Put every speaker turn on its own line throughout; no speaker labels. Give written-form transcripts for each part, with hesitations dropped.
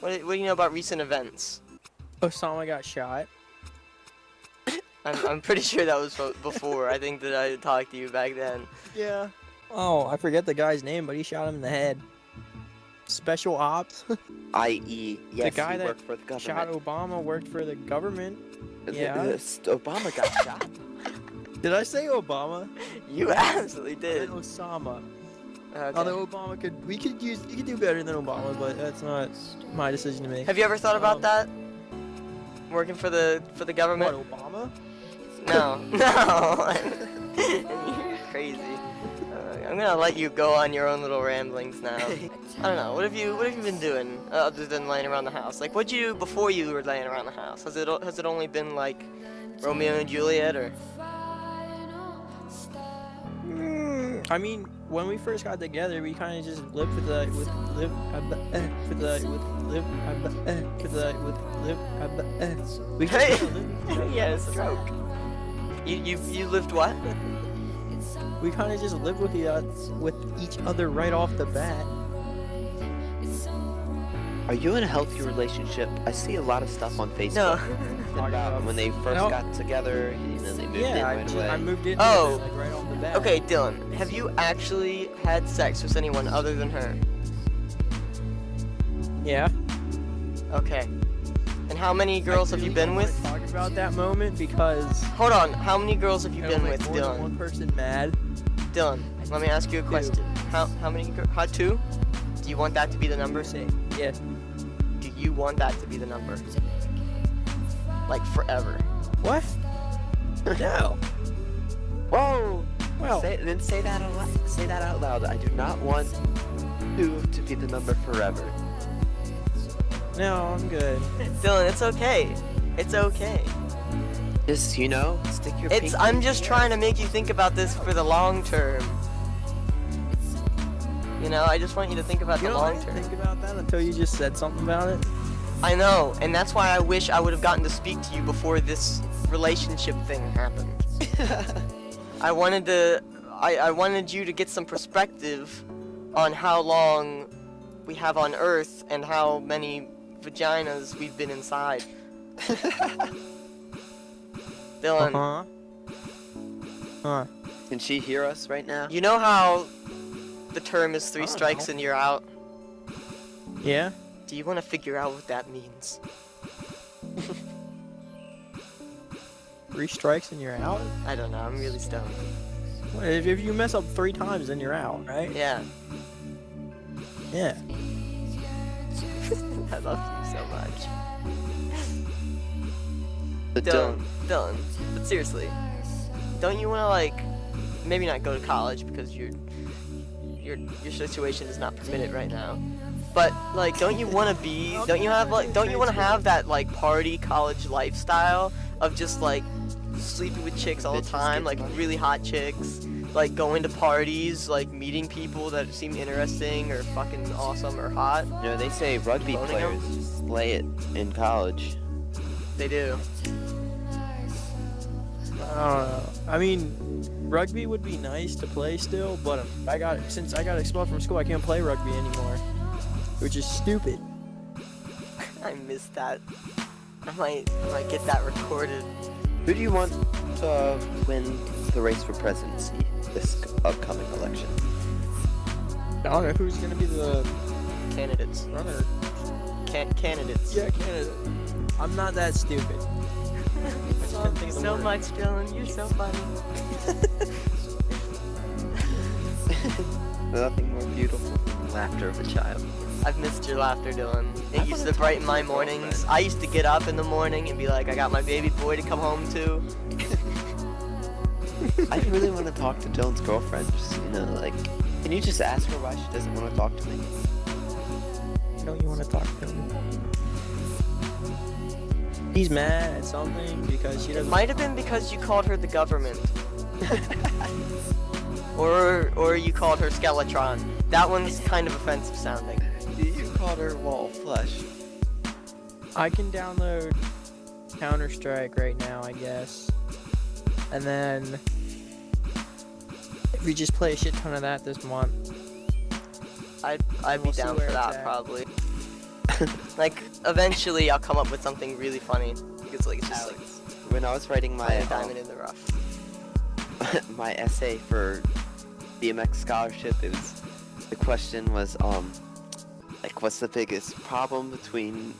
What do you know about recent events?
Osama got shot.
I'm pretty sure that was before. I think that I talked to you back then.
Yeah. Oh, I forget the guy's name, but he shot him in the head. Special ops.
I.e., yes,
the guy
he
that
worked for the government.
shot Obama worked for the government. Yeah.
Obama got shot.
Did I say Obama?
You absolutely did.
Osama.
Okay.
Although Obama you could do better than Obama, but that's not my decision to make.
Have you ever thought about that? Working for the government?
What, Obama?
No, no. You're crazy. I'm gonna let you go on your own little ramblings now. I don't know. What have you been doing other than laying around the house? Like, what'd you do before you were laying around the house? Has it only been like Romeo and Juliet, or?
I mean, when we first got together, we kind of just lived we
Hey, yeah, stroke. You lived what?
We kind of just lived with each other right off the bat.
Are you in a healthy relationship? I see a lot of stuff on Facebook.
No.
About when they first got together, and then they moved in right away.
I moved in
Oh.
right off the bat.
Okay, Dylan, have you actually had sex with anyone other than her?
Yeah.
Okay. And how many girls have you been with?
Talk about that moment because
Hold on, how many girls have you been with,
more than
Dylan?
one person mad.
Dylan, let me ask you a question. How many girls? How, two? Do you want that to be the number?
Yeah.
Do you want that to be the number? Like forever?
What? No.
Whoa!
Well,
Say that out loud. Say that out loud. I do not want two to be the number forever.
no, I'm good.
Dylan, it's okay. It's okay.
Just, stick your pinky
I'm
in
just
the
trying
air.
to make you think about this for the long term. I just want you to think about the
I
long
didn't
term.
think about that until you just said something about it.
I know, and that's why I wish I would have gotten to speak to you before this relationship thing happened. I wanted you to get some perspective on how long we have on Earth and how many vaginas we've been inside. Dylan,
Huh.
Can she hear us right now?
you know how the term is 3
I don't
strikes
know.
and you're out?
Yeah?
Do you want to figure out what that means?
3 strikes and you're out?
I don't know, I'm really stoned.
Well, if you mess up 3 times, then you're out, right?
Yeah,
Yeah.
I love you so much.
But
Dylan, but seriously, don't you want to maybe not go to college because your situation does not permit it right now, but don't you want to don't you want to have that party college lifestyle of just sleeping with chicks all the
Bitches
time,
get money.
really hot chicks, going to parties, meeting people that seem interesting or fucking awesome or hot?
They say rugby
Boning
players just slay it in college.
They do.
I don't know. I mean, rugby would be nice to play still, but since I got expelled from school, I can't play rugby anymore, which is stupid.
I missed that. I might get that recorded.
Who do you want to win the race for presidency this upcoming election?
I don't know who's gonna be the
Candidates.
runner.
Candidates.
Yeah, candidate. I'm not that stupid.
I love you so much, Dylan. You're so funny.
Nothing more beautiful than the laughter of a child.
I've missed your laughter, Dylan. It used to brighten my mornings. I used to get up in the morning and be like, I got my baby boy to come home to.
I really want to talk to Dylan's girlfriend. Just, can you just ask her why she doesn't want to talk to me?
Don't you want to talk to him? He's mad at something because she
It
doesn't.
might have been because you called her the government. or you called her Skeletron. That one's kind of offensive sounding.
You called her wall flush.
I can download Counter-Strike right now, I guess. And then if we just play a shit ton of that this month.
I'd be
We'll see
down
where
for
it's
that
at.
probably. Like, eventually I'll come up with something really funny. Because, like, it's just like,
When I was writing my
finding a diamond in the rough.
my essay for BMX scholarship, the question was like, what's the biggest problem between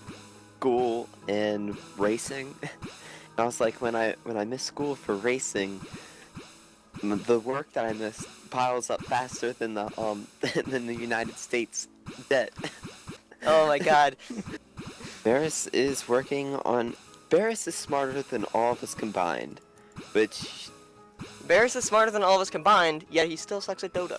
school and racing? And I was like, when I miss school for racing, the work that I miss piles up faster than the than the United States debt.
Oh my god.
Barris is smarter than all of us combined, which
Barris is smarter than all of us combined, yet he still sucks at Dota.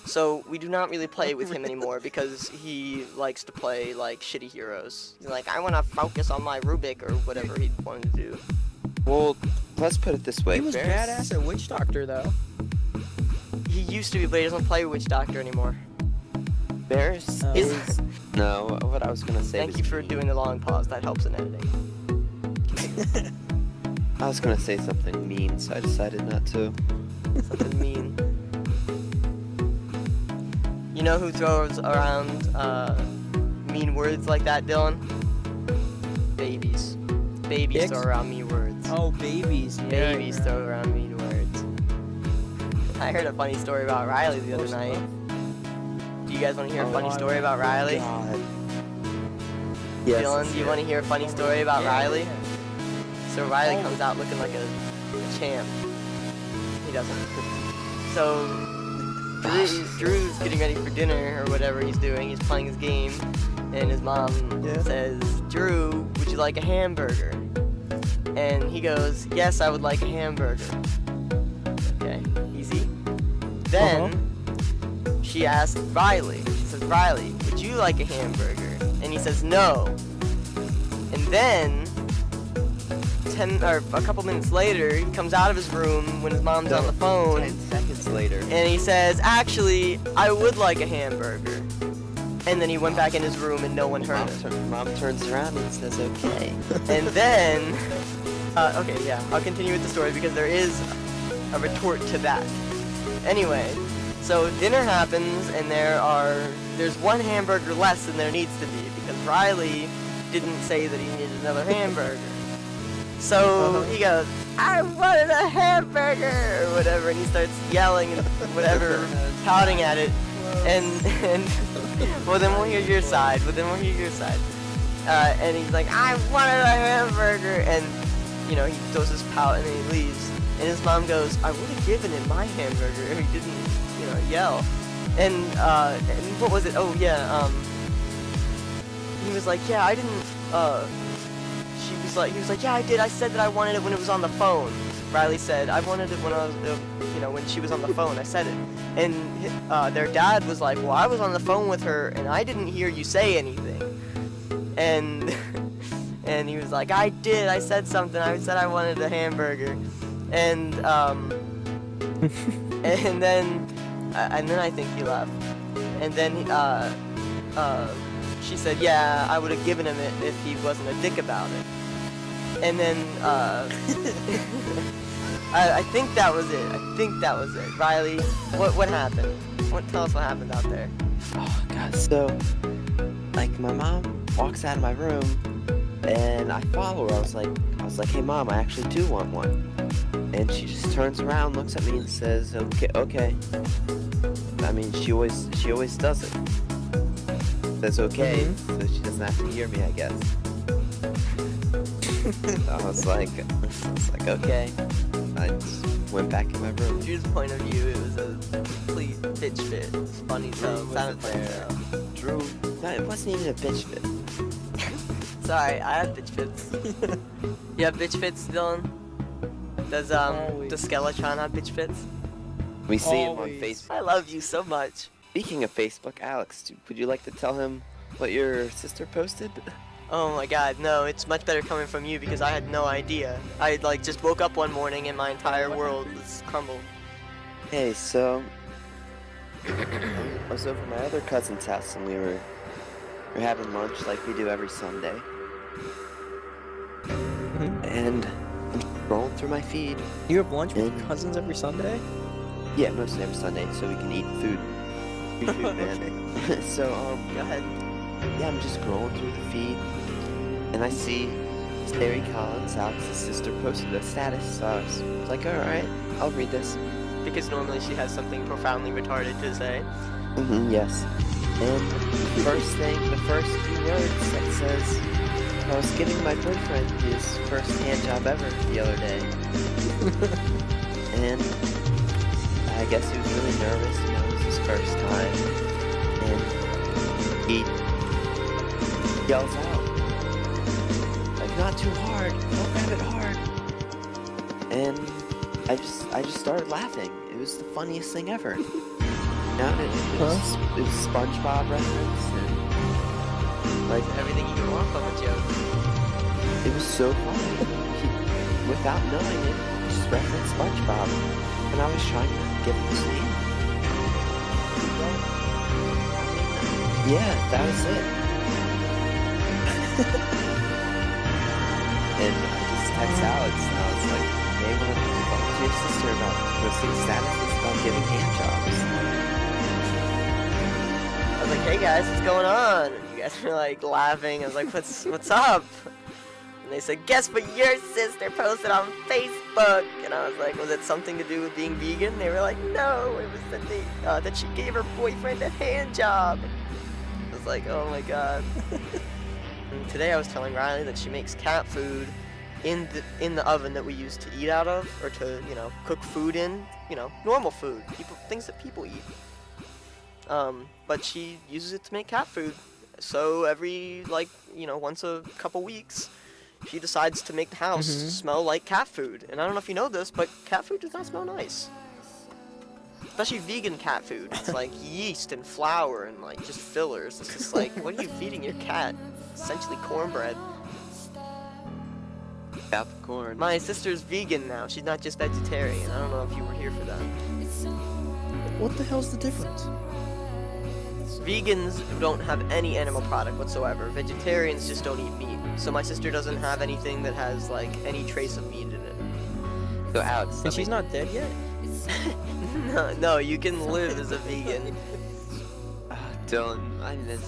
So we do not really play with him anymore because he likes to play like shitty heroes. He's like, I want to focus on my Rubik or whatever he wanted to do.
well, let's put it this way.
He was
Barris-
badass at Witch Doctor though.
He used to be, but he doesn't play Witch Doctor anymore.
Barris
Oh.
is no. What I was gonna say.
Thank
was
you for doing the long pause. That helps in editing.
I was gonna say something mean, so I decided not to.
Something mean. You know who throws around mean words like that, Dylan? Babies. Babies
Dicks?
throw around mean words.
Oh, babies. Yeah,
Babies
yeah.
throw around mean words. I heard a funny story about Riley the other
Close
night.
enough.
Do you guys want to hear a
Oh,
funny
I
story about Riley?
God. Yes.
Dylan, do you want to hear a funny story about
Yeah,
Riley?
yeah.
So Riley
Oh.
comes out looking like a champ. He doesn't. So Drew's getting ready for dinner or whatever he's doing. He's playing his game, and his mom
Yeah.
says, "Drew, would you like a hamburger?" And he goes, "Yes, I would like a hamburger." Okay, easy. Then she asks Riley. She says, "Riley, would you like a hamburger?" And he says, "No." And then a couple minutes later, he comes out of his room when his mom's on the phone,
10 seconds later.
and he says, "Actually, I would like a hamburger." And then he went back in his room, and no one heard him.
Mom turns around and says, "Okay."
And then, okay, yeah, I'll continue with the story because there is a retort to that. Anyway, so dinner happens, and there's one hamburger less than there needs to be because Riley didn't say that he needed another hamburger. So he goes, "I wanted a hamburger," or whatever, and he starts yelling and whatever, pouting at it, and well, then we'll hear your side. And he's like, "I wanted a hamburger," and you know, he does his pout and then he leaves. And his mom goes, "I would have given him my hamburger if he didn't, you know, yell." And what was it? Oh yeah, he was like, "Yeah, I didn't." He was like, "Yeah, I did. I said that I wanted it when it was on the phone." Riley said, "I wanted it when I was, when she was on the phone. I said it." And their dad was like, "Well, I was on the phone with her and I didn't hear you say anything." And and he was like, "I did. I said something. I said I wanted a hamburger." And and then I think he left. And then she said, "Yeah, I would have given him it if he wasn't a dick about it." And then I think that was it. Riley, what happened? Tell us what happened out there.
Oh God! So, like, my mom walks out of my room, and I follow her. I was like, "Hey, Mom, I actually do want one." And she just turns around, looks at me, and says, "Okay." I mean, she always does it. Says okay, so she doesn't have to hear me, I guess. I was like, okay. I just went back in my room.
Drew's point of view, it was a complete bitch fit. It's funny though. Sounded funny though.
Drew, no, it wasn't even a bitch fit.
Sorry, I have bitch fits. You have bitch fits, Dylan? Does Skeletron have bitch fits?
We see him on
Always.
Facebook.
I love you so much.
Speaking of Facebook, Alex, would you like to tell him what your sister posted?
Oh my god, no, it's much better coming from you because I had no idea. I just woke up one morning and my entire world was crumbled.
Hey, so I was over at my other cousin's house and we were having lunch like we do every Sunday. And I'm scrolling through my feed.
You have lunch with your cousins every Sunday?
Yeah, mostly every Sunday, so we can eat food. Free food, man. So
Go ahead.
yeah, I'm just scrolling through the feed, and I see Terry Collins, Alex's sister, posted a status, so I was like, alright, I'll read this.
Because normally she has something profoundly retarded to say.
Yes. And the first few words that says, I was giving my boyfriend his first hand job ever the other day. And I guess he was really nervous, you know, it was his first time. And he yells out, like, not too hard, don't grab it hard. And I just started laughing. It was the funniest thing ever. No, it was SpongeBob reference and like
Everything you can want from a joke.
it was so funny. He, without knowing it, just referenced SpongeBob, and I was trying to give him his name. Yeah, that was it. And I just text Alex, and I was like, "Hey, want to talk to your sister about posting statuses about giving hand jobs?"
I was like, hey guys, what's going on? And you guys were like laughing. I was like, what's up? And they said, guess what your sister posted on Facebook? And I was like, was it something to do with being vegan? They were like, no, it was that she gave her boyfriend a hand job. I was like, oh my god. And today I was telling Riley that she makes cat food in the oven that we use to eat out of, or to, you know, cook food in, you know, normal food, things that people eat. But she uses it to make cat food. So every, like, you know, once a couple weeks, she decides to make the house smell like cat food. And I don't know if you know this, but cat food does not smell nice. Especially vegan cat food. It's like yeast and flour and, like, just fillers. It's just like, what are you feeding your cat? Essentially cornbread.
Capricorn.
My sister's vegan now. She's not just vegetarian. I don't know if you were here for that.
What the hell's the difference?
Vegans don't have any animal product whatsoever. Vegetarians just don't eat meat. So my sister doesn't have anything that has, like, any trace of meat in it.
So Alex,
And she's not dead yet?
No, you can live as a vegan.
Dylan, I miss